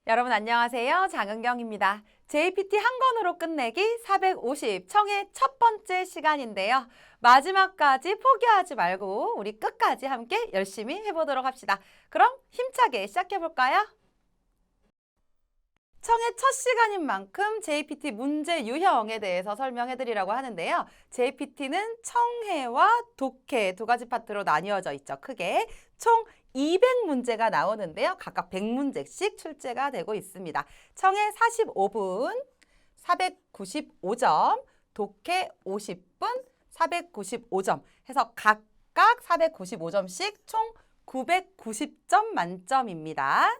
여러분 안녕하세요. 장은경입니다. JPT 한 권으로 끝내기 450 청의 첫 번째 시간인데요. 마지막까지 포기하지 말고 우리 끝까지 함께 열심히 해보도록 합시다. 그럼 힘차게 시작해볼까요? 청의 첫 시간인 만큼 JPT 문제 유형에 대해서 설명해드리려고 하는데요. JPT는 청해와 독해 두 가지 파트로 나뉘어져 있죠. 크게 총 200문제가 나오는데요. 각각 100문제씩 출제가 되고 있습니다. 청해 45분, 495점, 독해 50분, 495점 해서 각각 495점씩 총 990점 만점입니다.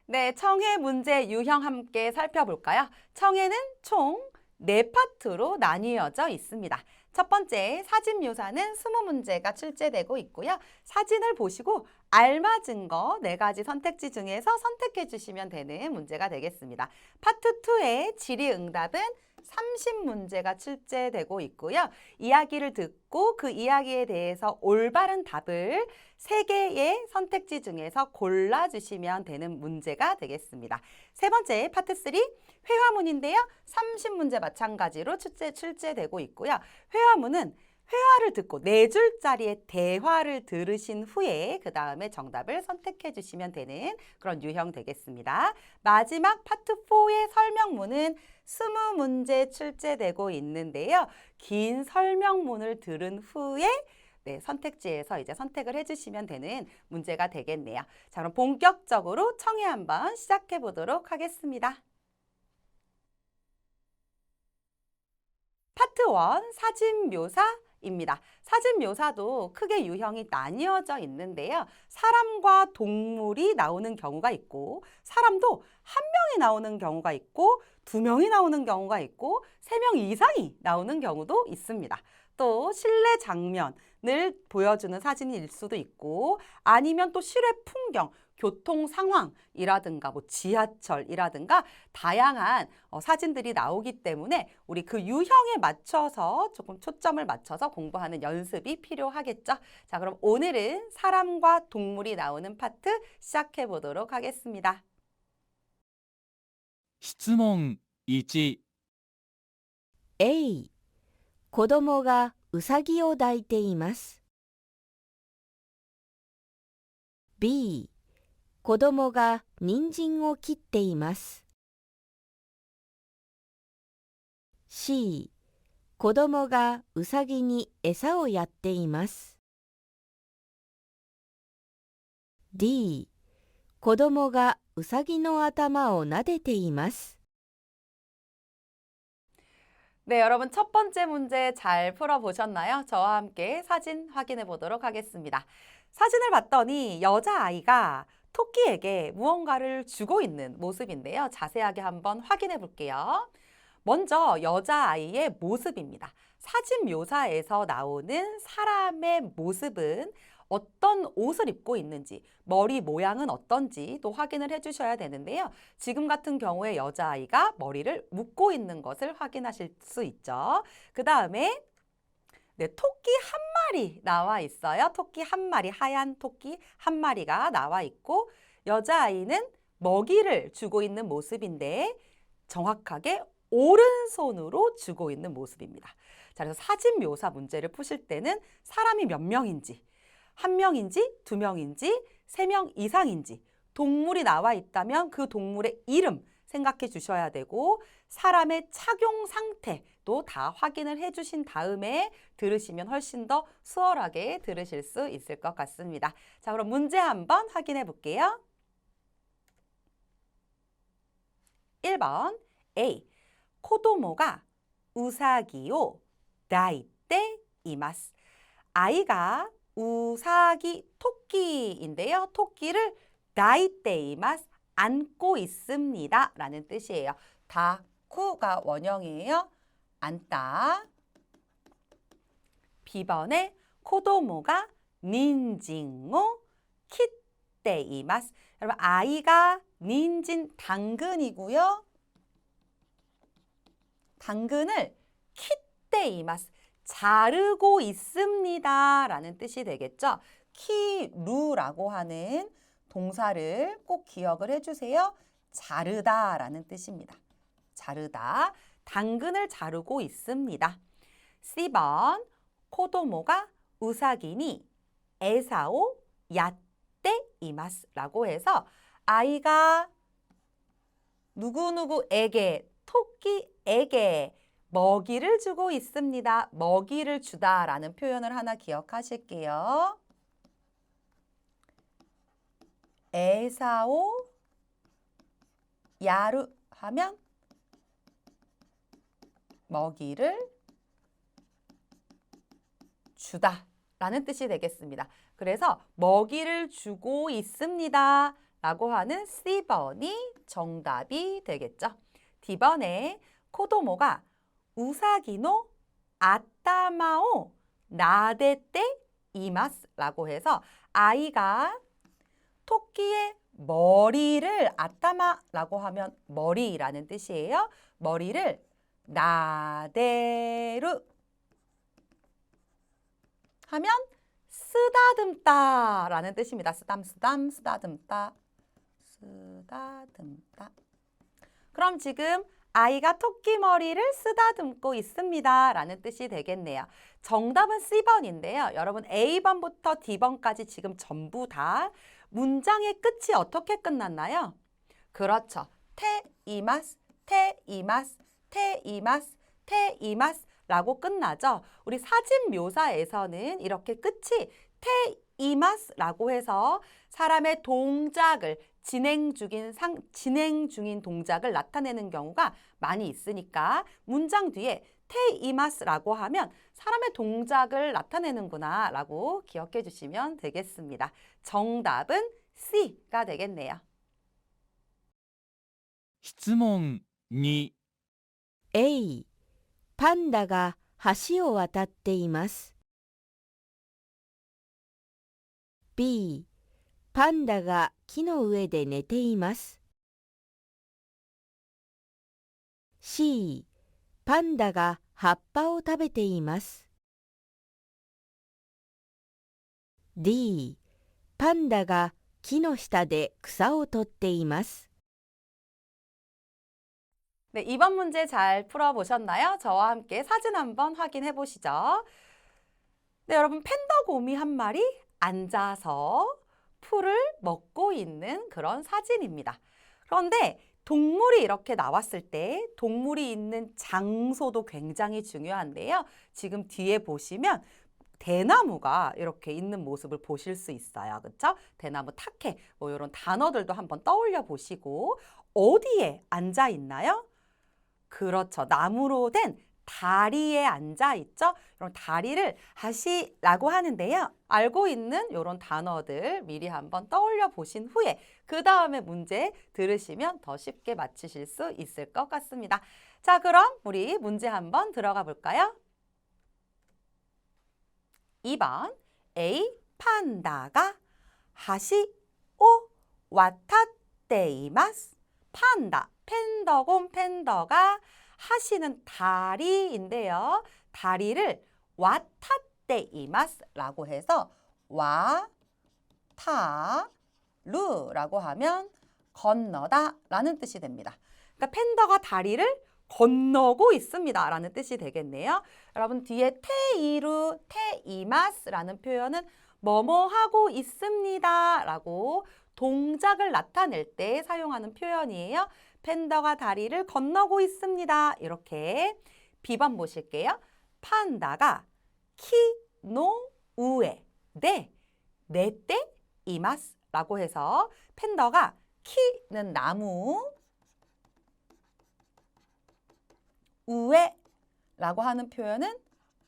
네, 청해 문제 유형 함께 살펴볼까요? 청해는 총 4파트로 나뉘어져 있습니다. 첫 번째, 사진 묘사는 20문제가 출제되고 있고요. 사진을 보시고 알맞은 거 4가지 선택지 중에서 선택해 주시면 되는 문제가 되겠습니다. 파트 2의 질의응답은 30문제가 출제되고 있고요. 이야기를 듣고 그 이야기에 대해서 올바른 답을 3개의 선택지 중에서 골라주시면 되는 문제가 되겠습니다. 세 번째, 파트 3, 회화문인데요. 30문제 마찬가지로 출제되고 있고요. 회화문은 회화를 듣고 4줄짜리의 대화를 들으신 후에 그 다음에 정답을 선택해 주시면 되는 그런 유형 되겠습니다. 마지막 파트 4의 설명문은 20문제 출제되고 있는데요. 긴 설명문을 들은 후에 선택지에서 이제 선택을 해주시면 되는 문제가 되겠네요. 자, 그럼 본격적으로 청해 한번 시작해 보도록 하겠습니다. 파트 1, 사진 묘사입니다. 사진 묘사도 크게 유형이 나뉘어져 있는데요. 사람과 동물이 나오는 경우가 있고, 사람도 한 명이 나오는 경우가 있고, 2명이 나오는 경우가 있고, 3명 이상이 나오는 경우도 있습니다. 또 실내 장면을 보여주는 사진일 수도 있고, 아니면 또 실외 풍경, 교통 상황이라든가 뭐 지하철이라든가 다양한 사진들이 나오기 때문에 우리 그 유형에 맞춰서 조금 초점을 맞춰서 공부하는 연습이 필요하겠죠. 자, 그럼 오늘은 사람과 동물이 나오는 파트 시작해 보도록 하겠습니다. 質問1、えい、子供がうさぎを抱いています。B、子供が人参を切っています。C、子供がうさぎに餌をやっています。D、子供がうさぎの頭を撫でています。 네, 여러분 첫 번째 문제 잘 풀어보셨나요? 저와 함께 사진 확인해 보도록 하겠습니다. 사진을 봤더니 여자아이가 토끼에게 무언가를 주고 있는 모습인데요. 자세하게 한번 확인해 볼게요. 먼저 여자아이의 모습입니다. 사진 묘사에서 나오는 사람의 모습은 어떤 옷을 입고 있는지, 머리 모양은 어떤지 또 확인을 해주셔야 되는데요. 지금 같은 경우에 여자아이가 머리를 묶고 있는 것을 확인하실 수 있죠. 그 다음에 토끼 한 마리 나와 있어요. 토끼 한 마리, 하얀 토끼 한 마리가 나와 있고 여자아이는 먹이를 주고 있는 모습인데 정확하게 오른손으로 주고 있는 모습입니다. 자, 그래서 사진 묘사 문제를 푸실 때는 사람이 몇 명인지, 한 명인지, 2명인지, 3명 이상인지, 동물이 나와 있다면 그 동물의 이름 생각해 주셔야 되고 사람의 착용 상태도 다 확인을 해 주신 다음에 들으시면 훨씬 더 수월하게 들으실 수 있을 것 같습니다. 자, 그럼 문제 한번 확인해 볼게요. 1번 A. 子供がうさぎを抱いています. 아이가 우사기, 토끼인데요. 토끼를 抱いています, 안고 있습니다 라는 뜻이에요. 다쿠가 원형이에요. 안다. B번에 子供が人参を切っています. 여러분 아이가 닌진 당근이고요. 당근을 키테이마스, 자르고 있습니다 라는 뜻이 되겠죠. 키루라고 하는 동사를 꼭 기억을 해주세요. 자르다라는 뜻입니다. 자르다. 당근을 자르고 있습니다. C번 코도모가 우사기니 에사오 야떼 이마스라고 해서 아이가 누구누구에게 토끼에게 먹이를 주고 있습니다. 먹이를 주다라는 표현을 하나 기억하실게요. 에사오 야루 하면 먹이를 주다 라는 뜻이 되겠습니다. 그래서 먹이를 주고 있습니다 라고 하는 C번이 정답이 되겠죠. D번에 코도모가 우사기노 아따마오 나데떼 이마스 라고 해서 아이가 토끼의 머리를 아따마라고 하면 머리라는 뜻이에요. 머리를 나데루 하면 쓰다듬다 라는 뜻입니다. 쓰담쓰담 쓰다듬다 쓰다듬다. 그럼 지금 아이가 토끼 머리를 쓰다듬고 있습니다 라는 뜻이 되겠네요. 정답은 C번인데요. 여러분 A번부터 D번까지 지금 전부 다 문장의 끝이 어떻게 끝났나요? 그렇죠. 테 이마스, 테 이마스, 테 이마스, 테 이마스 라고 끝나죠. 우리 사진 묘사에서는 이렇게 끝이 테 이마스 라고 해서 사람의 동작을 진행 중인 동작을 나타내는 경우가 많이 있으니까 문장 뒤에 테 이마스 라고 하면 사람의 동작을 나타내는구나 라고 기억해 주시면 되겠습니다. 정답은 C가 되겠네요. 質問2、 A、パンダが橋を渡っています。B、パンダが木の上で寝ています。C、パンダが葉っぱを食べています。D、パンダが木の下で草を取っています。 네, 이번 문제 잘 풀어보셨나요? 저와 함께 사진 한번 확인해 보시죠. 네, 여러분 팬더곰이 한 마리 앉아서 풀을 먹고 있는 그런 사진입니다. 그런데 동물이 이렇게 나왔을 때 동물이 있는 장소도 굉장히 중요한데요. 지금 뒤에 보시면 대나무가 이렇게 있는 모습을 보실 수 있어요. 그렇죠? 대나무, 탁해 뭐 이런 단어들도 한번 떠올려 보시고 어디에 앉아 있나요? 그렇죠. 나무로 된 다리에 앉아 있죠. 이런 다리를 하시라고 하는데요. 알고 있는 이런 단어들 미리 한번 떠올려 보신 후에 그 다음에 문제 들으시면 더 쉽게 맞추실 수 있을 것 같습니다. 자, 그럼 우리 문제 한번 들어가 볼까요? 2번 A 판다가 하시오 와타테이마스. 판다, 팬더가 하시는 다리인데요. 다리를 와타테이마스라고 해서 와타루라고 하면 건너다 라는 뜻이 됩니다. 그러니까 팬더가 다리를 건너고 있습니다 라는 뜻이 되겠네요. 여러분 뒤에 테이루, 테이마스라는 표현은 뭐뭐 하고 있습니다 라고 동작을 나타낼 때 사용하는 표현이에요. 팬더가 다리를 건너고 있습니다. 이렇게 B번 보실게요. 판다가 키노 우에 네떼 이마스 라고 해서 팬더가 키는 나무 우에 라고 하는 표현은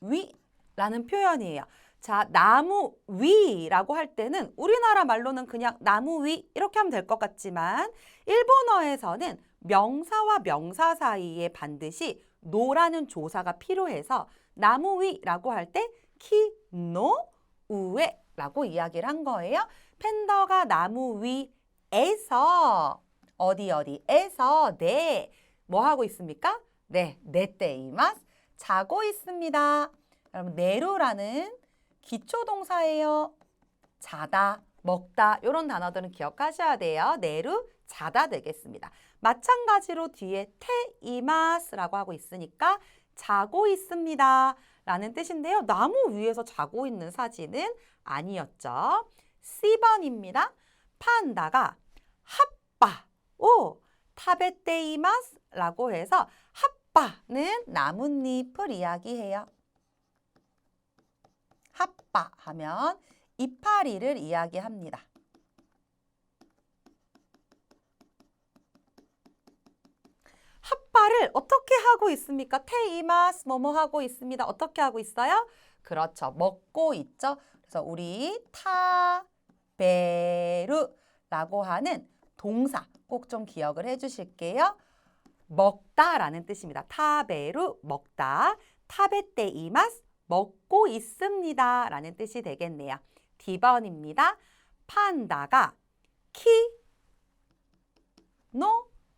위라는 표현이에요. 자, 나무 위라고 할 때는 우리나라 말로는 그냥 나무 위 이렇게 하면 될 것 같지만 일본어에서는 명사와 명사 사이에 반드시 노라는 조사가 필요해서 나무 위라고 할 때 키노 우에라고 이야기를 한 거예요. 팬더가 나무 위에서 어디에서 네, 뭐 하고 있습니까? 네, 네떼이마스 자고 있습니다. 여러분 네루라는 기초동사예요. 자다, 먹다 이런 단어들은 기억하셔야 돼요. 내루 자다 되겠습니다. 마찬가지로 뒤에 테이마스라고 하고 있으니까 자고 있습니다 라는 뜻인데요. 나무 위에서 자고 있는 사진은 아니었죠. C번입니다. 판다가 핫바 오 타베테이마스 라고 해서 핫바는 나뭇잎을 이야기해요. 핫바 하면 이파리를 이야기합니다. 핫바를 어떻게 하고 있습니까? 테이마스 뭐뭐 하고 있습니다. 어떻게 하고 있어요? 그렇죠. 먹고 있죠. 그래서 우리 타베루라고 하는 동사 꼭 좀 기억을 해주실게요. 먹다라는 뜻입니다. 타베루 먹다. 타베테이마스 먹고 있습니다 라는 뜻이 되겠네요. D번입니다. 판다가 키노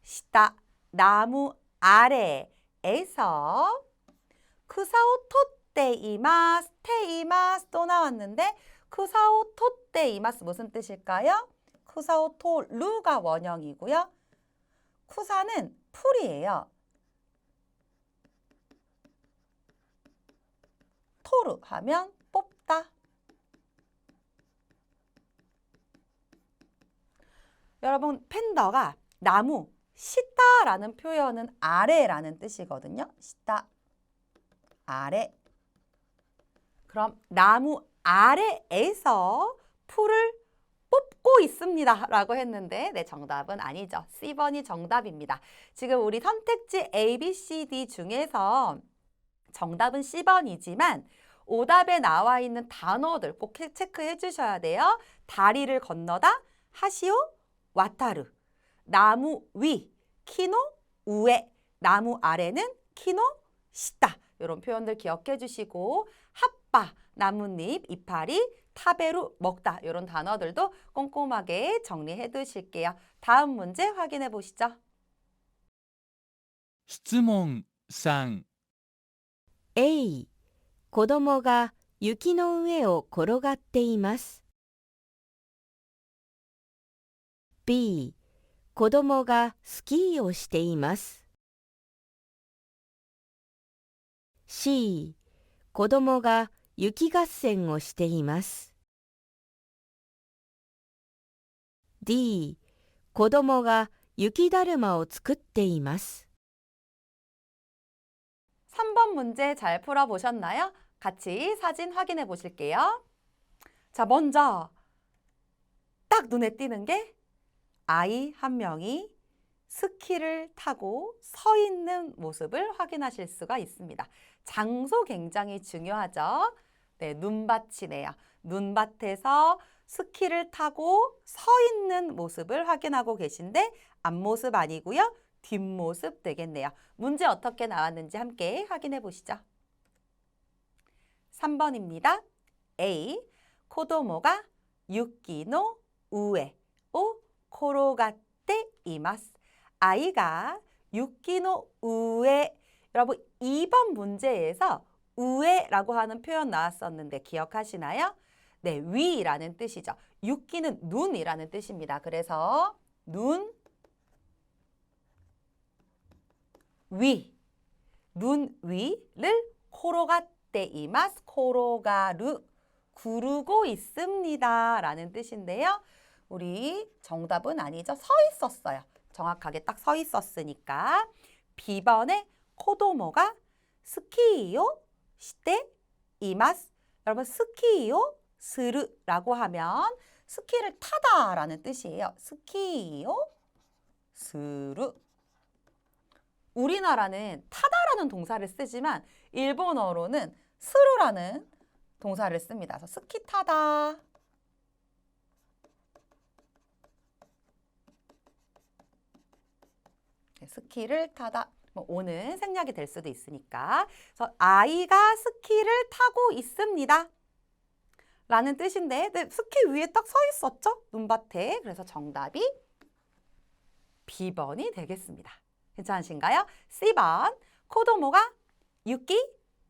시타 나무 아래에서 쿠사오 토테이마스 테이마스 또 나왔는데 쿠사오 토테이마스 무슨 뜻일까요? 쿠사오 토루가 원형이고요. 쿠사는 풀이에요. 토루 하면 뽑다. 여러분 팬더가 나무 시다라는 표현은 아래라는 뜻이거든요. 시다 아래. 그럼 나무 아래에서 풀을 뽑고 있습니다 라고 했는데 네, 정답은 아니죠. C번이 정답입니다. 지금 우리 선택지 A, B, C, D 중에서 정답은 C번이지만 오답에 나와 있는 단어들 꼭 체크해 주셔야 돼요. 다리를 건너다, 하시오, 와타르. 나무 위, 키노, 우에. 나무 아래는 키노, 시다. 이런 표현들 기억해 주시고 핫바, 나뭇잎, 이파리, 타베루, 먹다. 이런 단어들도 꼼꼼하게 정리해 두실게요. 다음 문제 확인해 보시죠. 質問3、 A、子供が雪の上を転がっています。B、子供がスキーをしています。C、子供が雪合戦をしています。D、子供が雪だるまを作っています。 3번 문제 잘 풀어보셨나요? 같이 사진 확인해 보실게요. 자, 먼저 딱 눈에 띄는 게 아이 한 명이 스키를 타고 서 있는 모습을 확인하실 수가 있습니다. 장소 굉장히 중요하죠. 네, 눈밭이네요. 눈밭에서 스키를 타고 서 있는 모습을 확인하고 계신데 앞모습 아니고요. 뒷모습 되겠네요. 문제 어떻게 나왔는지 함께 확인해 보시죠. 3번입니다. A. 子供が雪の上を転がっています. 아이가雪の 우에. 여러분 2번 문제에서 우에라고 하는 표현 나왔었는데 기억하시나요? 네, 위라는 뜻이죠. 육기는 눈이라는 뜻입니다. 그래서 눈 위, 눈 위를 코로가떼이마스, 코로가루, 구르고 있습니다 라는 뜻인데요. 우리 정답은 아니죠. 서 있었어요. 정확하게 딱 서 있었으니까. B번에 코도모가 스키요 시테 이마스. 여러분 스키요 스르라고 하면 스키를 타다 라는 뜻이에요. 스키요 스르. 우리나라는 타다라는 동사를 쓰지만 일본어로는 스루라는 동사를 씁니다. 그래서 스키 타다. 네, 스키를 타다. 뭐 오는 생략이 될 수도 있으니까. 그래서 아이가 스키를 타고 있습니다. 라는 뜻인데 네, 스키 위에 딱 서 있었죠? 눈밭에. 그래서 정답이 B번이 되겠습니다. 괜찮으신가요? C번, 코도모가 유키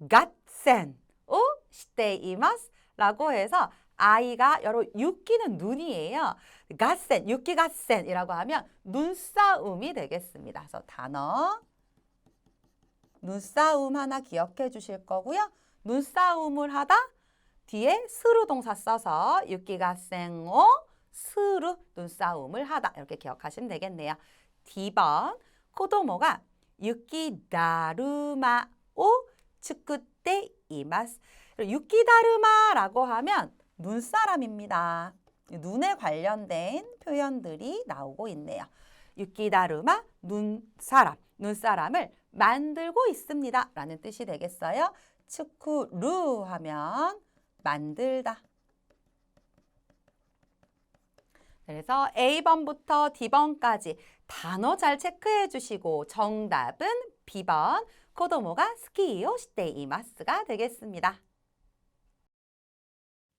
갓센 오 시테이마스 라고 해서 아이가 여러분 유키는 눈이에요. 가센, 유키 가센이라고 하면 눈싸움이 되겠습니다. 그래서 단어 눈싸움 하나 기억해 주실 거고요. 눈싸움을 하다 뒤에 스루 동사 써서 유키 가센오 스루 눈싸움을 하다 이렇게 기억하시면 되겠네요. D번 코도모가 유키 다루마오 축구때 이마스. 유키 다루마라고 하면 눈사람입니다. 눈에 관련된 표현들이 나오고 있네요. 유키 다루마 눈사람, 눈사람을 만들고 있습니다 라는 뜻이 되겠어요. 축구루 하면 만들다. 그래서 A번부터 D번까지 단어 잘 체크해 주시고 정답은 B번 코도모가 스키をしています가 되겠습니다.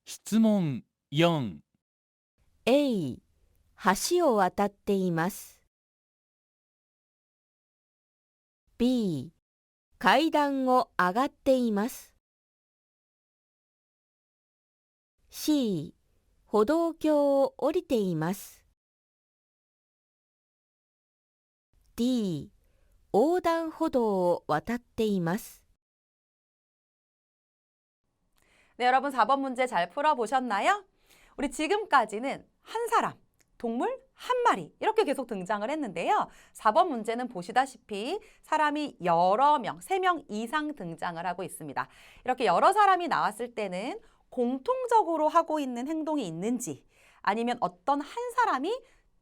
質問4 A、橋を渡っています。B、階段を上がっています。C、歩道橋を降りています。D、横断歩道を渡っています。 네, 여러분 4번 문제 잘 풀어보셨나요? 우리 지금까지는 한 사람, 동물 한 마리 이렇게 계속 등장을 했는데요. 4번 문제는 보시다시피 사람이 여러 명, 3명 이상 등장을 하고 있습니다. 이렇게 여러 사람이 나왔을 때는 공통적으로 하고 있는 행동이 있는지 아니면 어떤 한 사람이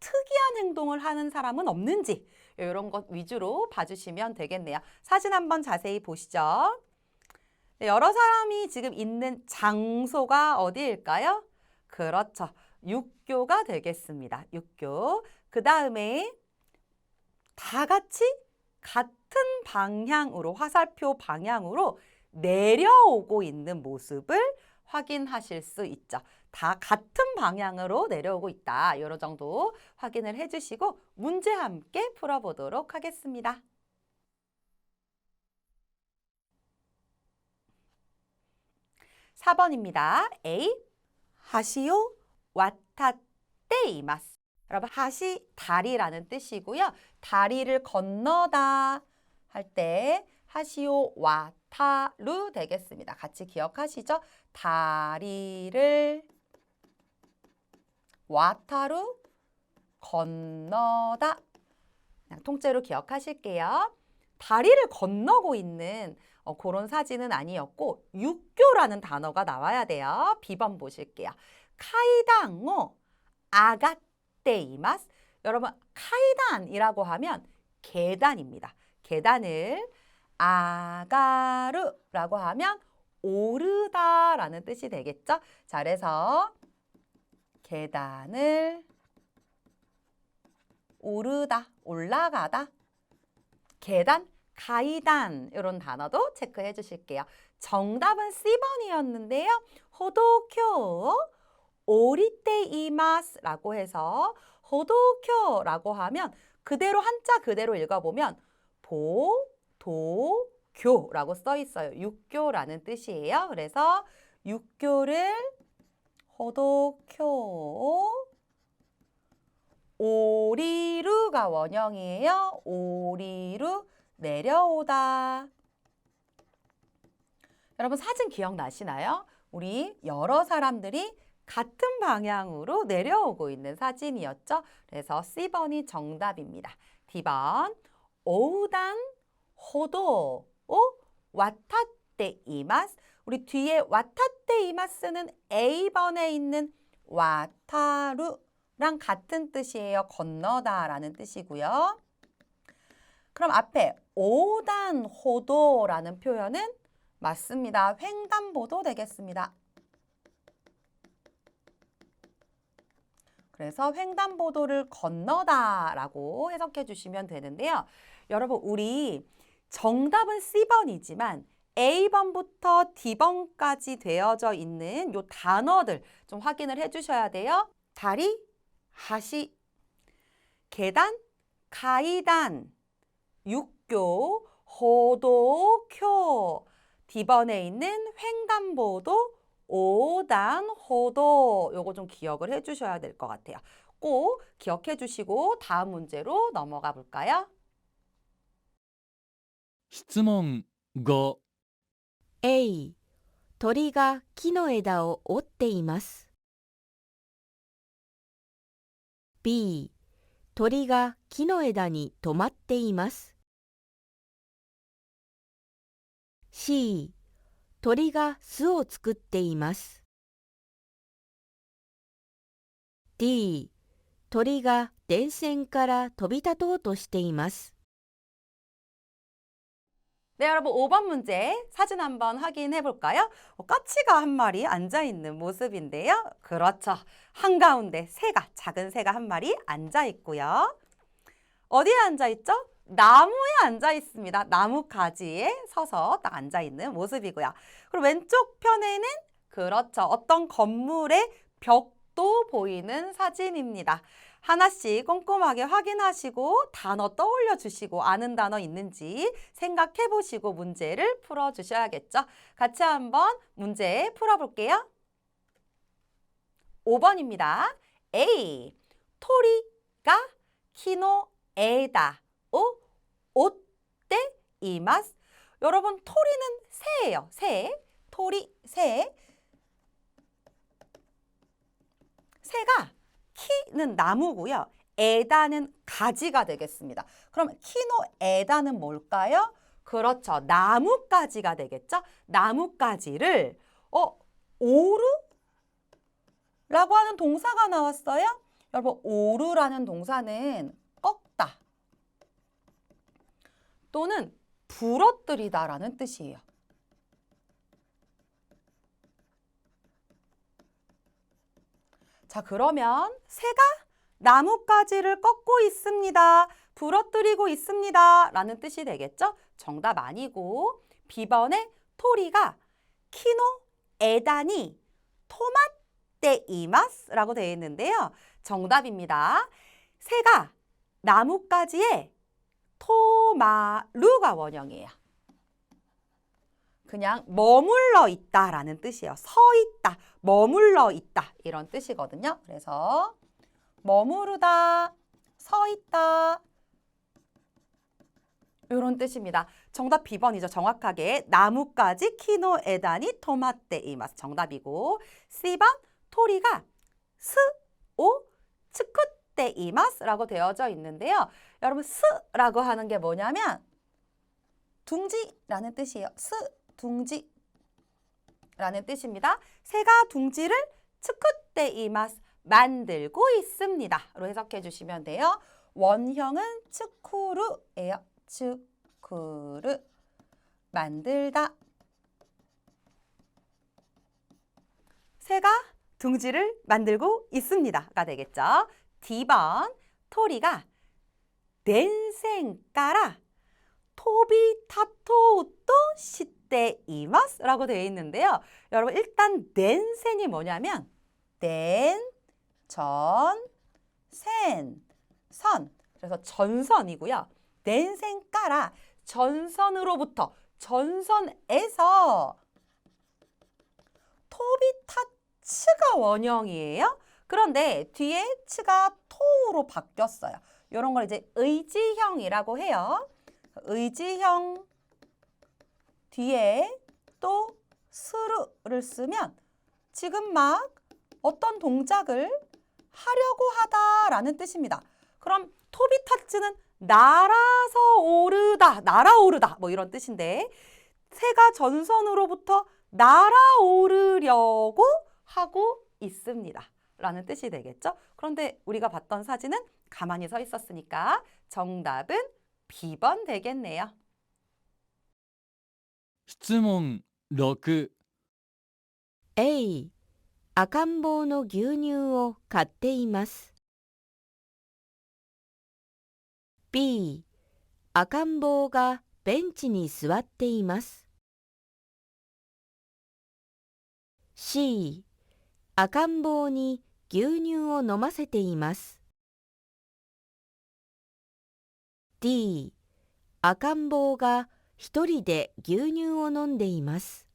특이한 행동을 하는 사람은 없는지 이런 것 위주로 봐주시면 되겠네요. 사진 한번 자세히 보시죠. 네, 여러 사람이 지금 있는 장소가 어디일까요? 그렇죠. 육교가 되겠습니다. 육교. 그 다음에 다 같이 같은 방향으로, 화살표 방향으로 내려오고 있는 모습을 확인하실 수 있죠. 다 같은 방향으로 내려오고 있다. 이런 정도 확인을 해주시고 문제 함께 풀어보도록 하겠습니다. 4번입니다. A. 橋を渡っています. 여러분, 하시 다리라는 뜻이고요. 다리를 건너다 할 때 하시오 와타루 되겠습니다. 같이 기억하시죠? 다리를 와타루 건너다. 그냥 통째로 기억하실게요. 다리를 건너고 있는 그런 사진은 아니었고 육교라는 단어가 나와야 돼요. B번 보실게요. 카이당오 아가떼이마스. 여러분 카이단이라고 하면 계단입니다. 계단을 아가르라고 하면 오르다라는 뜻이 되겠죠. 자, 그래서 계단을 오르다, 올라가다. 계단, 가이단 이런 단어도 체크해 주실게요. 정답은 C번이었는데요. 호도쿄 오리테이마스라고 해서 호도쿄라고 하면 그대로 한자 그대로 읽어보면 보도교라고 써 있어요. 육교라는 뜻이에요. 그래서 육교를 호도쿄 오리루가 원형이에요. 오리루 내려오다. 여러분 사진 기억나시나요? 우리 여러 사람들이 같은 방향으로 내려오고 있는 사진이었죠. 그래서 C번이 정답입니다. D번 오우단 호도 와타떼이마스. 우리 뒤에 와타떼이마스는 A번에 있는 와타루랑 같은 뜻이에요. 건너다라는 뜻이고요. 그럼 앞에 오단호도라는 표현은 맞습니다. 횡단보도 되겠습니다. 그래서 횡단보도를 건너다라고 해석해 주시면 되는데요. 여러분 우리 정답은 C번이지만 A번부터 D번까지 되어져 있는 요 단어들 좀 확인을 해 주셔야 돼요. 다리, 하시, 계단, 가이단, 육교, 호도쿄, D번에 있는 횡단보도, 오단호도 요거 좀 기억을 해주셔야 될 것 같아요. 꼭 기억해 주시고 다음 문제로 넘어가 볼까요? 質問5、 A、鳥が木の枝を折っています。B、鳥が木の枝に止まっています。C、鳥が巣を作っています。D、鳥が電線から飛び立とうとしています。 네, 여러분 5번 문제 사진 한번 확인해 볼까요? 까치가 한 마리 앉아 있는 모습인데요. 그렇죠. 한가운데 새가, 작은 새가 한 마리 앉아 있고요. 어디에 앉아 있죠? 나무에 앉아 있습니다. 나무 가지에 서서 딱 앉아 있는 모습이고요. 그리고 왼쪽 편에는 그렇죠. 어떤 건물의 벽도 보이는 사진입니다. 하나씩 꼼꼼하게 확인하시고 단어 떠올려 주시고 아는 단어 있는지 생각해 보시고 문제를 풀어 주셔야겠죠. 같이 한번 문제 풀어볼게요. 5번입니다. A. 토리가 키노에다 오 오떼 이마스. 여러분 토리는 새예요. 새. 토리 새. 새가 키는 나무고요. 에다는 가지가 되겠습니다. 그럼 키노에다는 뭘까요? 그렇죠. 나뭇가지가 되겠죠. 나뭇가지를 오르라고 하는 동사가 나왔어요. 여러분 오르라는 동사는 꺾다 또는 부러뜨리다라는 뜻이에요. 자, 그러면 새가 나뭇가지를 꺾고 있습니다. 부러뜨리고 있습니다. 라는 뜻이 되겠죠? 정답 아니고 B번에 토리가 키노 에다니 토마떼 이마스 라고 되어 있는데요. 정답입니다. 새가 나뭇가지에 토마루가 원형이에요. 그냥 머물러 있다라는 뜻이에요. 서 있다, 머물러 있다 이런 뜻이거든요. 그래서 머무르다, 서 있다 이런 뜻입니다. 정답 B번이죠. 정확하게 나뭇가지 키노에다니 토마떼 이마스 정답이고 C번 토리가 스오 츠쿠떼 이마스라고 되어져 있는데요. 여러분 스라고 하는 게 뭐냐면 둥지라는 뜻이에요. 둥지라는 뜻입니다. 새가 둥지를 츠쿠떼 이마스 만들고 있습니다. 로 해석해 주시면 돼요. 원형은 츠쿠르예요. 츠쿠르 만들다. 새가 둥지를 만들고 있습니다가 되겠죠. D번 토리가 덴센까라 토비타토우또 시떼 이마스라고 되어 있는데요. 여러분 일단 덴센이 뭐냐면 덴, 전, 센, 선. 그래서 전선이고요. 덴센까라 전선으로부터 전선에서 토비타츠가 원형이에요. 그런데 뒤에 츠가 토로 바뀌었어요. 이런 걸 이제 의지형이라고 해요. 의지형 뒤에 또 스르를 쓰면 지금 막 어떤 동작을 하려고 하다라는 뜻입니다. 그럼 토비타츠는 날아서 오르다, 날아오르다 뭐 이런 뜻인데 새가 전선으로부터 날아오르려고 하고 있습니다. 라는 뜻이 되겠죠. 그런데 우리가 봤던 사진은 가만히 서 있었으니까 정답은 B번 되겠네요. 質問6、 A、赤ん坊の牛乳を買っています。B、赤ん坊がベンチに座っています。C、赤ん坊に牛乳を飲ませています。D、赤ん坊が一人で牛乳を飲んでいます。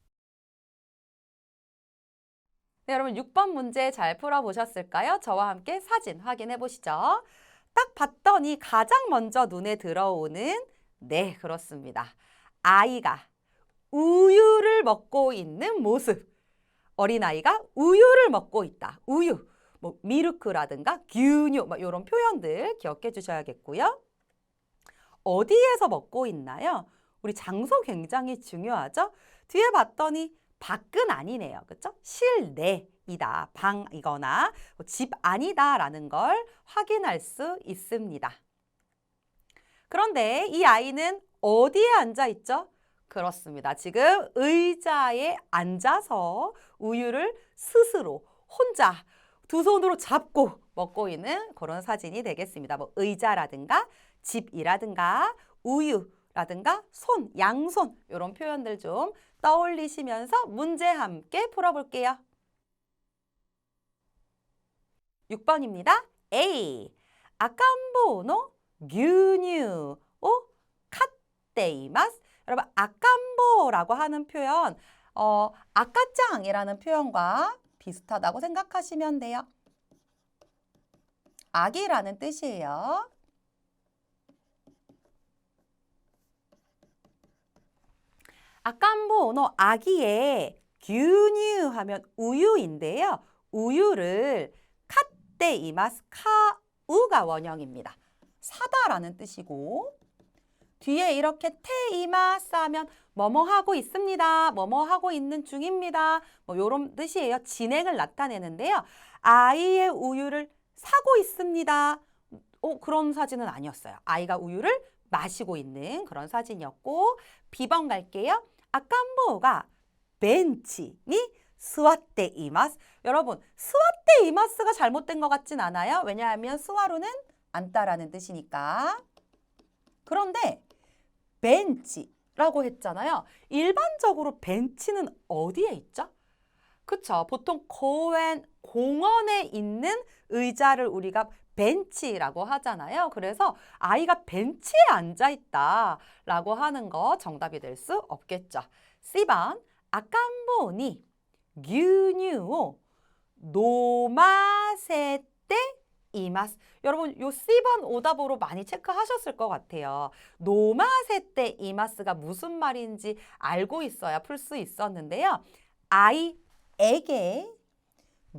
네, 여러분 6번 문제 잘 풀어보셨을까요? 저와 함께 사진 확인해 보시죠. 딱 봤더니 가장 먼저 눈에 들어오는 네, 그렇습니다. 아이가 우유를 먹고 있는 모습. 어린아이가 우유를 먹고 있다. 우유, 뭐 미르크라든가 규뉴, 뭐 이런 표현들 기억해 주셔야겠고요. 어디에서 먹고 있나요? 우리 장소 굉장히 중요하죠? 뒤에 봤더니 밖은 아니네요. 그렇죠? 실내이다. 방이거나 집 아니다라는 걸 확인할 수 있습니다. 그런데 이 아이는 어디에 앉아 있죠? 그렇습니다. 지금 의자에 앉아서 우유를 스스로 혼자 두 손으로 잡고 먹고 있는 그런 사진이 되겠습니다. 뭐 의자라든가 집이라든가 우유라든가 손, 양손 이런 표현들 좀 떠올리시면서 문제 함께 풀어볼게요. 6번입니다. A. 아캄보노 규뉴 오 카테이마스. 여러분 아캄보라고 하는 표현 아까짱이라는 표현과 비슷하다고 생각하시면 돼요. 아기라는 뜻이에요. 아캄보노 아기의 규뉴 하면 우유인데요. 우유를 카테이마스 카우가 원형입니다. 사다라는 뜻이고 뒤에 이렇게 테이마스 하면 뭐뭐 하고 있습니다. 뭐뭐 하고 있는 중입니다. 뭐 이런 뜻이에요. 진행을 나타내는데요. 아이의 우유를 사고 있습니다. 그런 사진은 아니었어요. 아이가 우유를 마시고 있는 그런 사진이었고 B번 갈게요. 아캄보가 벤치니 스와테 이마스. 여러분 스와테 이마스가 잘못된 것 같진 않아요. 왜냐하면 스와루는 앉다라는 뜻이니까. 그런데 벤치라고 했잖아요. 일반적으로 벤치는 어디에 있죠? 그쵸? 보통 공원에 있는 의자를 우리가 벤치라고 하잖아요. 그래서 아이가 벤치에 앉아있다라고 하는 거 정답이 될 수 없겠죠. C번 아캄보니 규뉴 노마세테 이마스. 여러분 요 C번 오답으로 많이 체크하셨을 것 같아요. 노마세테 이마스가 무슨 말인지 알고 있어야 풀 수 있었는데요. 아이에게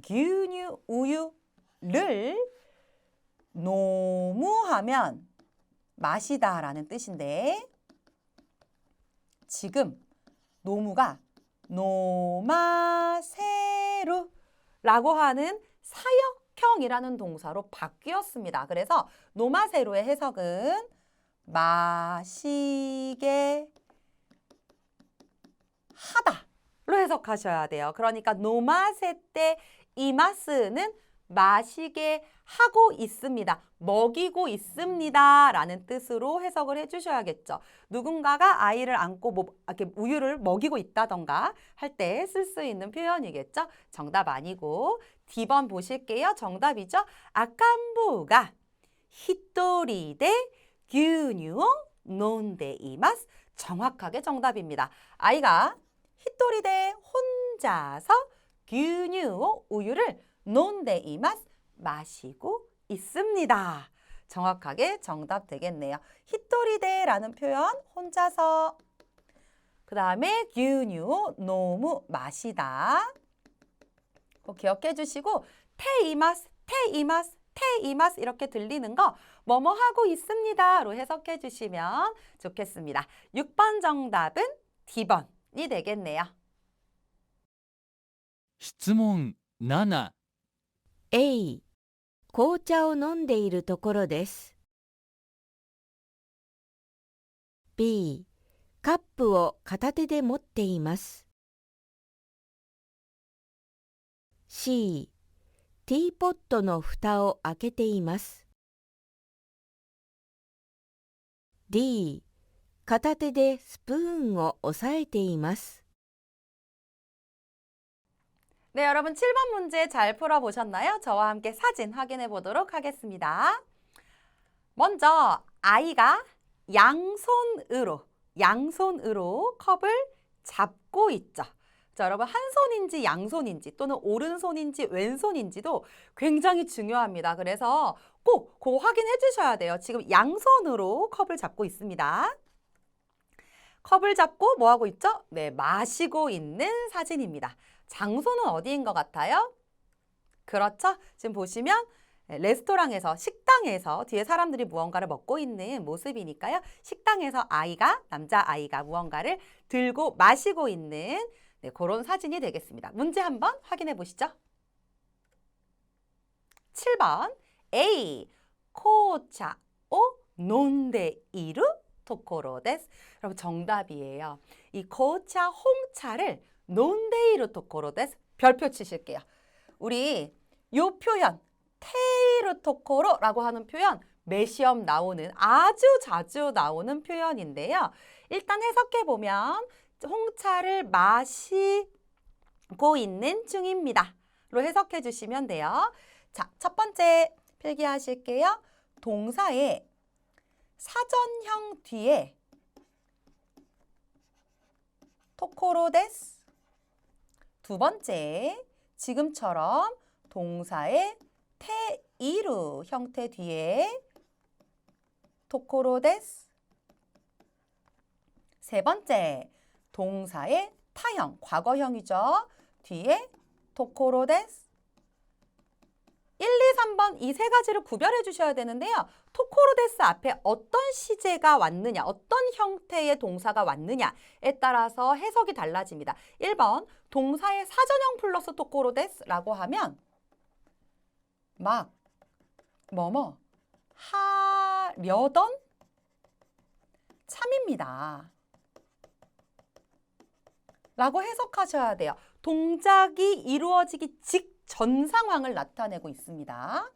규뉴 우유를 노무하면 마시다 라는 뜻인데 지금 노무가 노마세루 라고 하는 사역형이라는 동사로 바뀌었습니다. 그래서 노마세루의 해석은 마시게 하다로 해석하셔야 돼요. 그러니까 노마세테 이마스는 마시게 하고 있습니다. 먹이고 있습니다. 라는 뜻으로 해석을 해주셔야겠죠. 누군가가 아이를 안고 이렇게 우유를 먹이고 있다던가 할 때 쓸 수 있는 표현이겠죠. 정답 아니고 D번 보실게요. 정답이죠. 아캄보가 히토리데 규뉴 논데 이마스. 정확하게 정답입니다. 아이가 히토리데 혼자서 규뉴 우유를 논데 이마스 마시고 있습니다. 정확하게 정답 되겠네요. 히토리데라는 표현 혼자서 그 다음에 규뉴 노무 마시다 꼭 기억해 주시고 테이마스 테이마스 테이마스 이렇게 들리는 거 뭐뭐 하고 있습니다로 해석해 주시면 좋겠습니다. 6번 정답은 D번이 되겠네요. 質問7 A、紅茶を飲んでいるところです。B、カップを片手で持っています。C、ティーポットの蓋を開けています。D、片手でスプーンを押さえています。 네, 여러분 7번 문제 잘 풀어보셨나요? 저와 함께 사진 확인해 보도록 하겠습니다. 먼저 아이가 양손으로 컵을 잡고 있죠. 자, 여러분 한 손인지 양손인지 또는 오른손인지 왼손인지도 굉장히 중요합니다. 그래서 꼭 그거 확인해 주셔야 돼요. 지금 양손으로 컵을 잡고 있습니다. 컵을 잡고 뭐 하고 있죠? 네, 마시고 있는 사진입니다. 장소는 어디인 것 같아요? 그렇죠? 지금 보시면 레스토랑에서, 식당에서 뒤에 사람들이 무언가를 먹고 있는 모습이니까요. 식당에서 남자아이가 무언가를 들고 마시고 있는 네, 그런 사진이 되겠습니다. 문제 한번 확인해 보시죠. 7번 A. 紅茶を飲んでいるところです. 여러분 정답이에요. 이紅茶, 홍차를 飲んでいるところです. 별표 치실게요. 우리 요 표현 테이루 토코로라고 하는 표현 매 시험 나오는 아주 자주 나오는 표현인데요. 일단 해석해 보면 홍차를 마시고 있는 중입니다. 로 해석해 주시면 돼요. 자, 첫 번째 필기하실게요. 동사의 사전형 뒤에 토코로 데스. 두 번째, 지금처럼 동사의 테이루 형태 뒤에 토코로 데스. 세 번째, 동사의 타형, 과거형이죠. 뒤에 토코로 데스. 1, 2, 3번 이 세 가지를 구별해 주셔야 되는데요. 토코로 데스 앞에 어떤 시제가 왔느냐, 어떤 형태의 동사가 왔느냐에 따라서 해석이 달라집니다. 1번, 동사의 사전형 플러스 토코로 데스라고 하면 막 뭐뭐 하려던 참입니다. 라고 해석하셔야 돼요. 동작이 이루어지기 직전 상황을 나타내고 있습니다.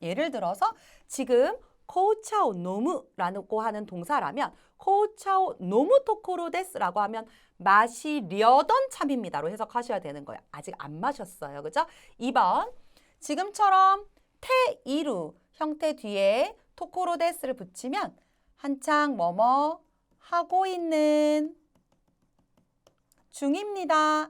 예를 들어서 지금 코우차오 노무라고 하는 동사라면 코우차오 노무 토코로 데스라고 하면 마시려던 참입니다로 해석하셔야 되는 거예요. 아직 안 마셨어요. 그죠? 2번, 지금처럼 테이루 형태 뒤에 토코로 데스를 붙이면 한창 뭐뭐 하고 있는 중입니다.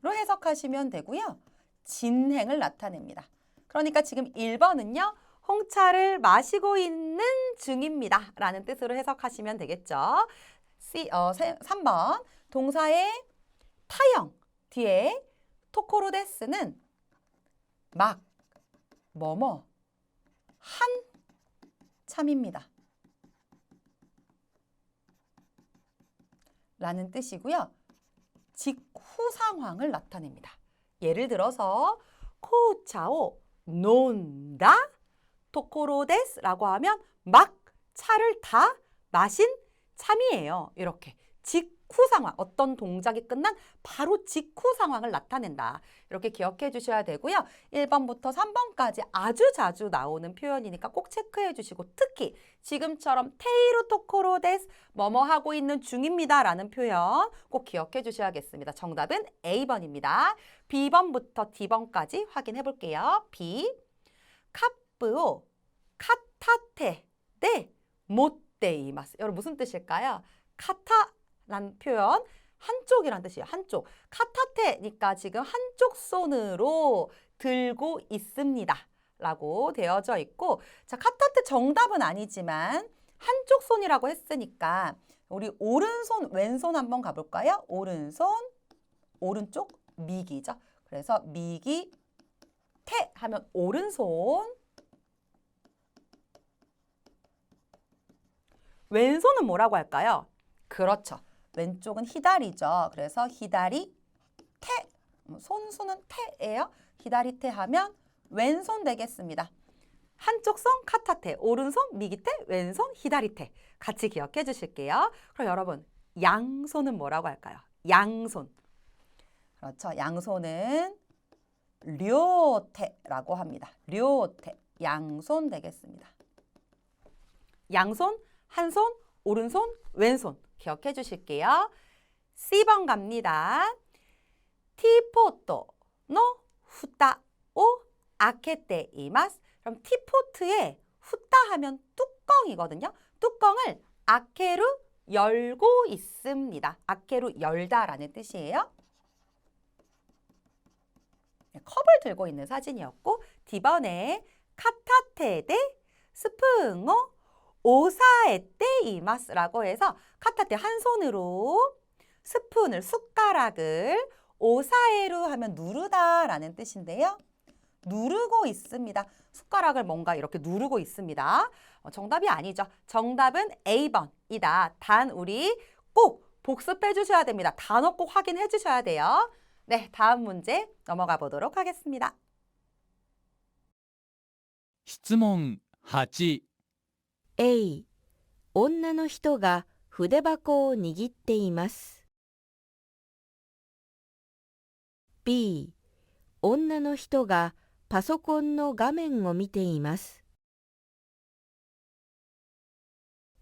로 해석하시면 되고요. 진행을 나타냅니다. 그러니까 지금 1번은요. 홍차를 마시고 있는 중입니다. 라는 뜻으로 해석하시면 되겠죠. 3번 동사의 타형 뒤에 토코로 데스는 막 뭐뭐 한 참입니다. 라는 뜻이고요. 직후 상황을 나타냅니다. 예를 들어서 코우차오 논다 토코로 데스라고 하면 막 차를 다 마신 참이에요. 이렇게 직후 상황, 어떤 동작이 끝난 바로 직후 상황을 나타낸다. 이렇게 기억해 주셔야 되고요. 1번부터 3번까지 아주 자주 나오는 표현이니까 꼭 체크해 주시고 특히 지금처럼 테이루 토코로 데스 뭐뭐 하고 있는 중입니다 라는 표현 꼭 기억해 주셔야겠습니다. 정답은 A번입니다. B번부터 D번까지 확인해 볼게요. B. 카프오 카타테 데 못데이마스. 여러분 무슨 뜻일까요? 카타라는 표현 한쪽이란 뜻이에요. 한쪽. 카타테니까 지금 한쪽 손으로 들고 있습니다. 라고 되어져 있고 자, 카타테 정답은 아니지만 한쪽 손이라고 했으니까 우리 오른손, 왼손 한번 가볼까요? 오른손, 오른쪽, 미기죠. 그래서 미기, 테 하면 오른손. 왼손은 뭐라고 할까요? 그렇죠. 왼쪽은 히다리죠. 그래서 히다리 테, 손수는 테예요. 히다리 테 하면 왼손 되겠습니다. 한쪽 손 카타테, 오른손 미기테, 왼손 히다리테 같이 기억해 주실게요. 그럼 여러분 양손은 뭐라고 할까요? 양손. 그렇죠. 양손은 료테라고 합니다. 료테, 양손 되겠습니다. 양손, 한 손, 오른손, 왼손 기억해 주실게요. C번 갑니다. 티포토 노 후타 오 아케테 이마스. 그럼 티포트에 후타 하면 뚜껑이거든요. 뚜껑을 아케루 열고 있습니다. 아케루 열다라는 뜻이에요. 컵을 들고 있는 사진이었고 D번에 카타테데 스푼を오사에떼 이마스라고 해서 카타테 한 손으로 스푼을 숟가락을 오사에루 하면 누르다라는 뜻인데요. 누르고 있습니다. 숟가락을 뭔가 이렇게 누르고 있습니다. 정답이 아니죠. 정답은 A번이다. 단 우리 꼭 복습해 주셔야 됩니다. 단어 꼭 확인해 주셔야 돼요. 네, 다음 문제 넘어가 보도록 하겠습니다. 質問8、 A、女の人が筆箱を握っています。B、女の人がパソコンの画面を見ています。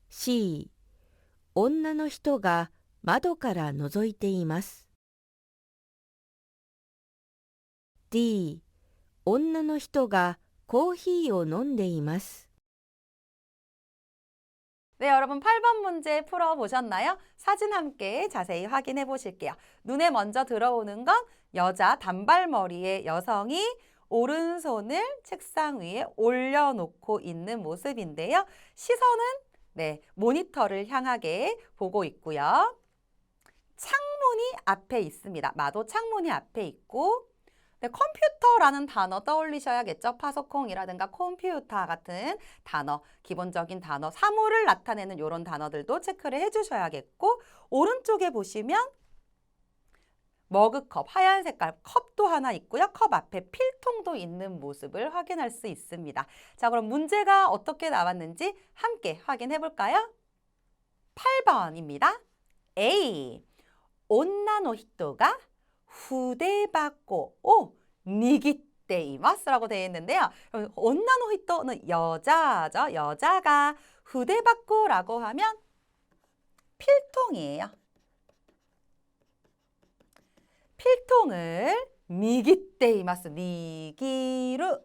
C、女の人が窓から覗いています。D、女の人がコーヒーを飲んでいます。 네, 여러분 8번 문제 풀어보셨나요? 사진 함께 자세히 확인해 보실게요. 눈에 먼저 들어오는 건 여자 단발머리의 여성이 오른손을 책상 위에 올려놓고 있는 모습인데요. 시선은 네, 모니터를 향하게 보고 있고요. 창문이 앞에 있습니다. 마도 창문이 앞에 있고 네, 컴퓨터라는 단어 떠올리셔야겠죠. 파소콩이라든가 컴퓨터 같은 단어, 기본적인 단어, 사물을 나타내는 이런 단어들도 체크를 해주셔야겠고 오른쪽에 보시면 머그컵, 하얀 색깔 컵도 하나 있고요. 컵 앞에 필통도 있는 모습을 확인할 수 있습니다. 자, 그럼 문제가 어떻게 나왔는지 함께 확인해 볼까요? 8번입니다. A. 女の人が筆箱を握っています라고 되어 있는데요. 언나노 히토는 여자죠. 여자가 후대바꾸라고 하면 필통이에요. 필통을 니기떼이마스, 니기루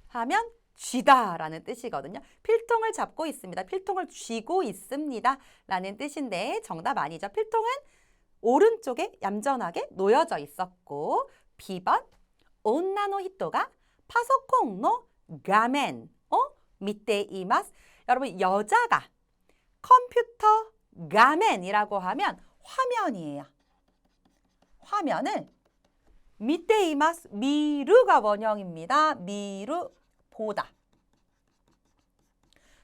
하면 쥐다라는 뜻이거든요. 필통을 잡고 있습니다. 필통을 쥐고 있습니다. 라는 뜻인데 정답 아니죠. 필통은 오른쪽에 얌전하게 놓여져 있었고 B번 온나노 히토가 파소콩노 가멘 밑에 이마스. 여러분 여자가 컴퓨터 가멘이라고 하면 화면이에요. 화면을 밑에 이마스 미루가 원형입니다. 미루 보다.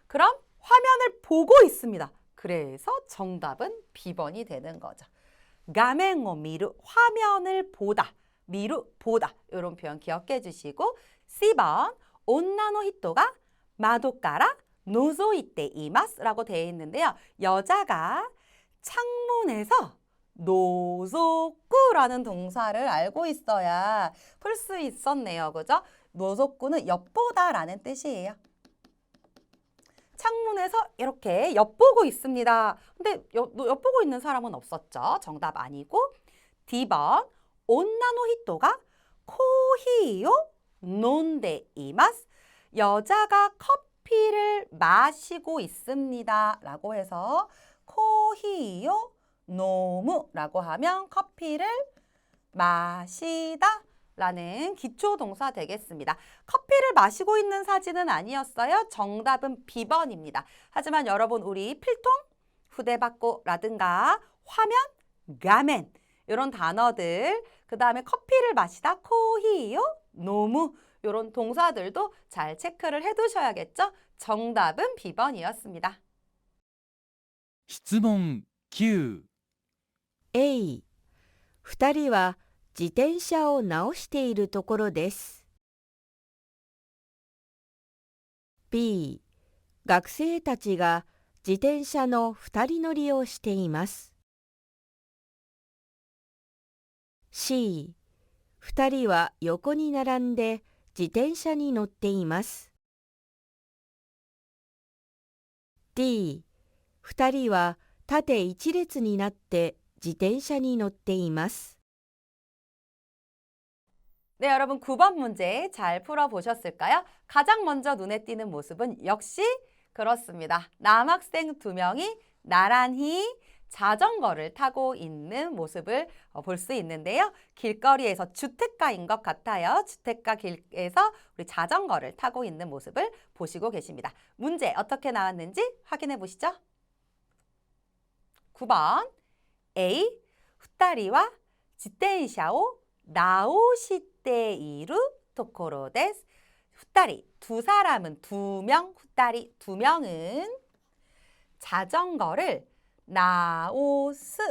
그럼 화면을 보고 있습니다. 그래서 정답은 B번이 되는 거죠. 가멘오 미루 화면을 보다. 미루 보다. 이런 표현 기억해 주시고 C번 온나노 히토가 마도까라 노조이테 이마스라고 되어 있는데요. 여자가 창문에서 노조꾸라는 동사를 알고 있어야 풀 수 있었네요. 그죠? 노조꾸는 엿보다라는 뜻이에요. 창문에서 이렇게 엿보고 있습니다. 근데 엿보고 있는 사람은 없었죠. 정답 아니고 D번 온나노 히토가 코히요 논데 이마스. 여자가 커피를 마시고 있습니다. 라고 해서 코히요 노무라고 하면 커피를 마시다 라는 기초동사 되겠습니다. 커피를 마시고 있는 사진은 아니었어요. 정답은 B번입니다. 하지만 여러분 우리 필통, 후대바꾸라든가 화면, 가멘 이런 단어들 그 다음에 커피를 마시다, 코히요, 노무 이런 동사들도 잘 체크를 해두셔야겠죠. 정답은 B번이었습니다. 質問9、 A、二人は自転車を直しているところです。B、学生たちが自転車の二人乗りをしています。C、二人は横に並んで自転車に乗っています。D、二人は縦一列になって自転車に乗っています。 네, 여러분 9번 문제 잘 풀어보셨을까요? 가장 먼저 눈에 띄는 모습은 역시 그렇습니다. 남학생 2명이 나란히 자전거를 타고 있는 모습을 볼 수 있는데요. 길거리에서 주택가인 것 같아요. 주택가 길에서 우리 자전거를 타고 있는 모습을 보시고 계십니다. 문제 어떻게 나왔는지 확인해 보시죠. 9번 A 2人は自転車を直しているところです. 2人, 두 사람은 두 명, 2人, 두 명은 자전거를 나오스,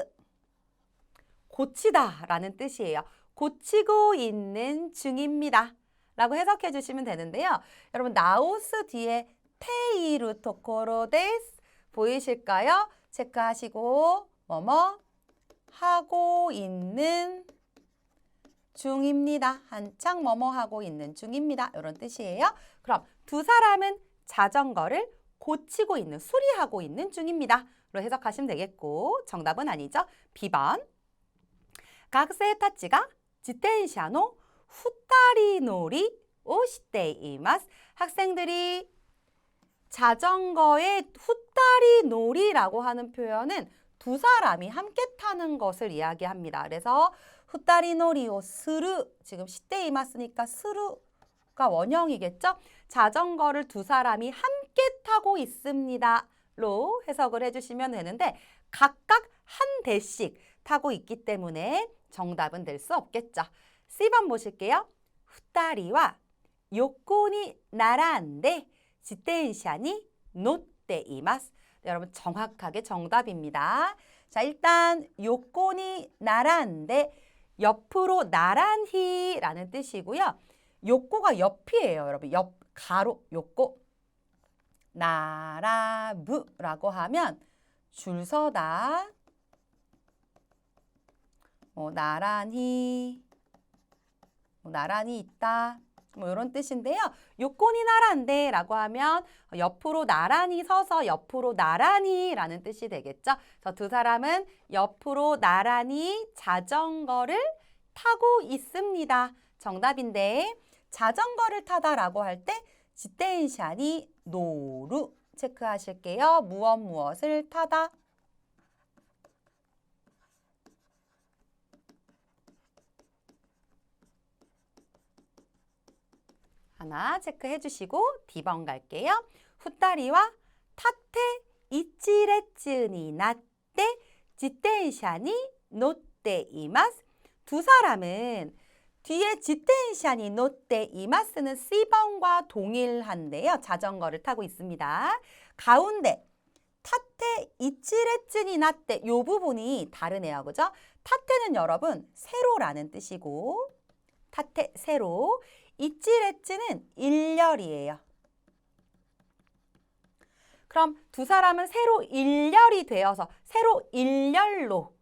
고치다 라는 뜻이에요. 고치고 있는 중입니다 라고 해석해 주시면 되는데요. 여러분 나오스 뒤에 테이루 토코로 데스 보이실까요? 체크하시고 뭐뭐 하고 있는 중입니다. 한창 뭐뭐 하고 있는 중입니다. 이런 뜻이에요. 그럼 두 사람은 자전거를 고치고 있는, 수리하고 있는 중입니다. 로 해석하시면 되겠고 정답은 아니죠. B번 学生たちが自転車の2人乗りをしています. 학생들이 자전거의 2人 놀이라고 하는 표현은 두 사람이 함께 타는 것을 이야기합니다. 그래서 2人乗りをする, 지금 시대 이마스니까 스루가 원형이겠죠? 자전거를 두 사람이 함께 타고 있습니다. 로 해석을 해주시면 되는데 각각 한 대씩 타고 있기 때문에 정답은 될 수 없겠죠. C번 보실게요. 2人は横に並んで自転車に乗っています. 네, 여러분 정확하게 정답입니다. 자, 일단 요코니 나란데 옆으로 나란히라는 뜻이고요. 요코가 옆이에요, 여러분. 옆 가로 요코. 나라부라고 하면 줄 서다. 나란히 나란히 있다. 뭐 이런 뜻인데요. 요코니 나란데 라고 하면 옆으로 나란히 서서 옆으로 나란히 라는 뜻이 되겠죠. 그래서 두 사람은 옆으로 나란히 자전거를 타고 있습니다. 정답인데 자전거를 타다 라고 할 때 지텐샤니 노루 체크하실게요. 무엇을 타다. 하나 체크해 주시고 D번 갈게요. 2人は縦一列になって自転車に乗っています. 두 사람은 뒤에 지텐샤니 노tte 이마스는 C번과 동일한데요. 자전거를 타고 있습니다. 가운데 타테 이치레츠니 나tte 이 부분이 다르네요. 그죠? 타테는 여러분 세로라는 뜻이고 타테 세로 이치레츠는 일렬이에요. 그럼 두 사람은 세로 일렬이 되어서 세로 일렬로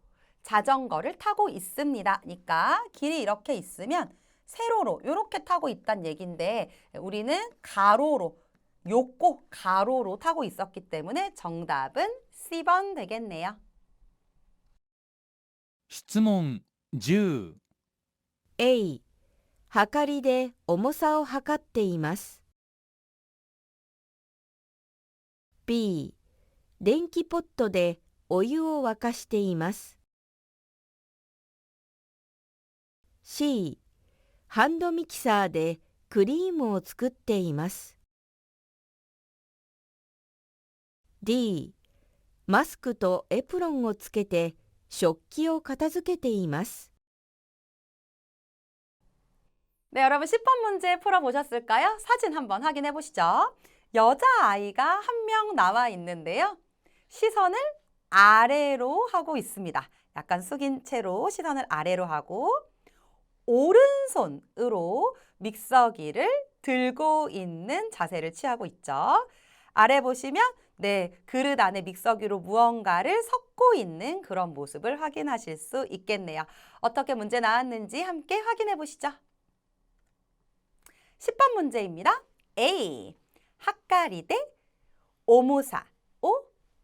자전거를 타고 있습니다. 그러니까 길이 이렇게 있으면 세로로 이렇게 타고 있다는 얘기인데 우리는 가로로 요코 가로로 타고 있었기 때문에 정답은 C번 되겠네요. 質問10 A、はかりで重さを測っています。B、電気ポットでお湯を沸かしています。C、ハンドミキサーでクリームを作っています。D、マスクとエプロンをつけて食器を片付けています。 네, 여러분 10번 문제 풀어보셨을까요? 사진 한번 확인해 보시죠. 여자아이가 한 명 나와 있는데요. 시선을 아래로 하고 있습니다. 약간 숙인 채로 시선을 아래로 하고 오른손으로 믹서기를 들고 있는 자세를 취하고 있죠. 아래 보시면 네, 그릇 안에 믹서기로 무언가를 섞고 있는 그런 모습을 확인하실 수 있겠네요. 어떻게 문제 나왔는지 함께 확인해 보시죠. 10번 문제입니다. A. 하카리데 오모사 오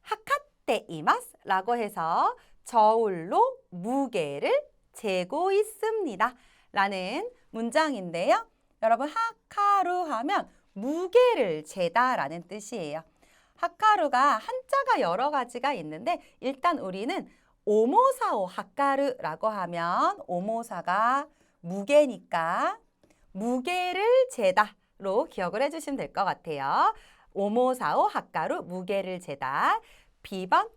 하카테 이마스 라고 해서 저울로 무게를 재고 있습니다. 라는 문장인데요. 여러분 하카루 하면 무게를 재다 라는 뜻이에요. 하카루가 한자가 여러 가지가 있는데 일단 우리는 오모사오 하카르라고 하면 오모사가 무게니까 무게를 재다로 기억을 해주시면 될 것 같아요. 오모사오 하카루 무게를 재다. B번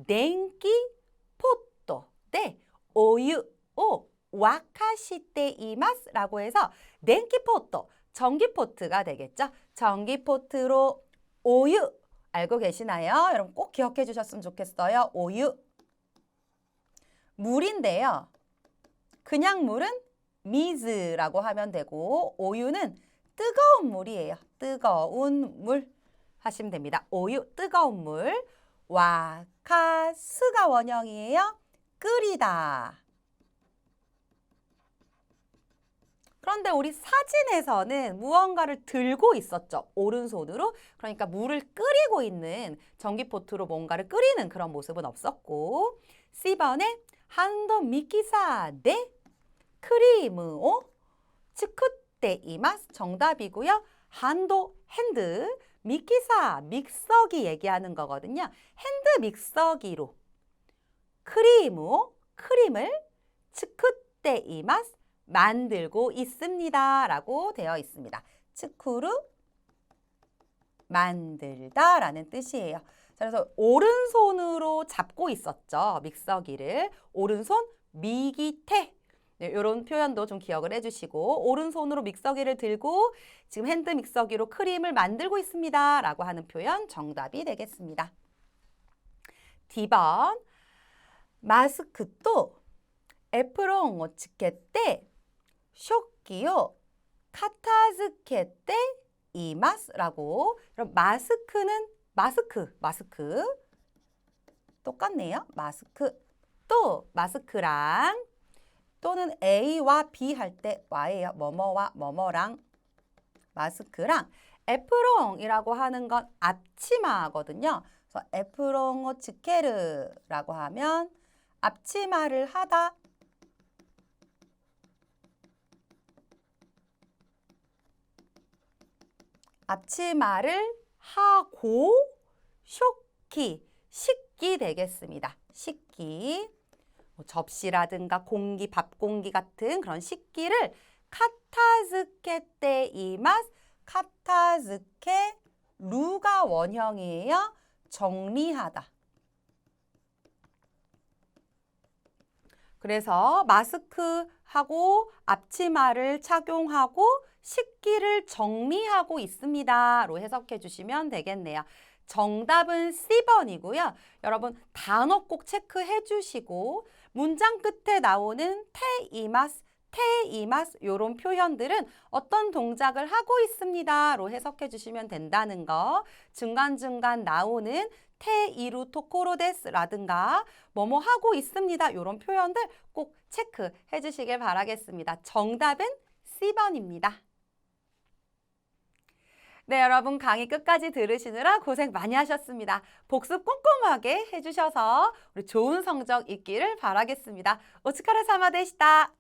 덴키 포토 대 오유 오 와카시테 이마스라고 해서 덴키 포토 전기포트가 되겠죠. 전기포트로 오유 알고 계시나요? 여러분 꼭 기억해 주셨으면 좋겠어요. 오유 물인데요. 그냥 물은 미즈라고 하면 되고 오유는 뜨거운 물이에요. 뜨거운 물 하시면 됩니다. 오유 뜨거운 물. 와카스가 원형이에요. 끓이다. 그런데 우리 사진에서는 무언가를 들고 있었죠. 오른손으로. 그러니까 물을 끓이고 있는 전기포트로 뭔가를 끓이는 그런 모습은 없었고 C번에 한도 미키사 데 크리무오 츠쿠테 이마스 정답이고요. 한도 핸드 미키사 믹서기 얘기하는 거거든요. 핸드 믹서기로 크리무오 크림을 츠쿠테 이마스 만들고 있습니다. 라고 되어 있습니다. 츠쿠루 만들다 라는 뜻이에요. 그래서 오른손으로 잡고 있었죠. 믹서기를. 오른손 미기테. 네, 이런 표현도 좀 기억을 해주시고 오른손으로 믹서기를 들고 지금 핸드 믹서기로 크림을 만들고 있습니다. 라고 하는 표현 정답이 되겠습니다. D번 마스크 또 에프론をつけて食器を片付けています라고. 그럼 마스크는 마스크 똑같네요. 마스크 또 마스크랑 또는 A와 B 할 때 Y예요. 뭐뭐와 뭐뭐랑 마스크랑 에프롱이라고 하는 건 앞치마거든요. 그래서 에프롱を つける라고 하면 앞치마를 하다 앞치마를 하고 쇼키 식기 되겠습니다. 식기 접시라든가 공기, 밥 공기 같은 그런 식기를 카타즈케테 이마스 카타즈케 루가 원형이에요. 정리하다. 그래서 마스크하고 앞치마를 착용하고 식기를 정리하고 있습니다로 해석해 주시면 되겠네요. 정답은 C번이고요. 여러분 단어 꼭 체크해 주시고 문장 끝에 나오는 테이마스, 테이마스 이런 표현들은 어떤 동작을 하고 있습니다로 해석해 주시면 된다는 거. 중간중간 나오는 테이루 토코로데스라든가 뭐뭐 하고 있습니다. 이런 표현들 꼭 체크해 주시길 바라겠습니다. 정답은 C번입니다. 네, 여러분 강의 끝까지 들으시느라 고생 많이 하셨습니다. 복습 꼼꼼하게 해주셔서 우리 좋은 성적 있기를 바라겠습니다. 오츠카레사마 데시타.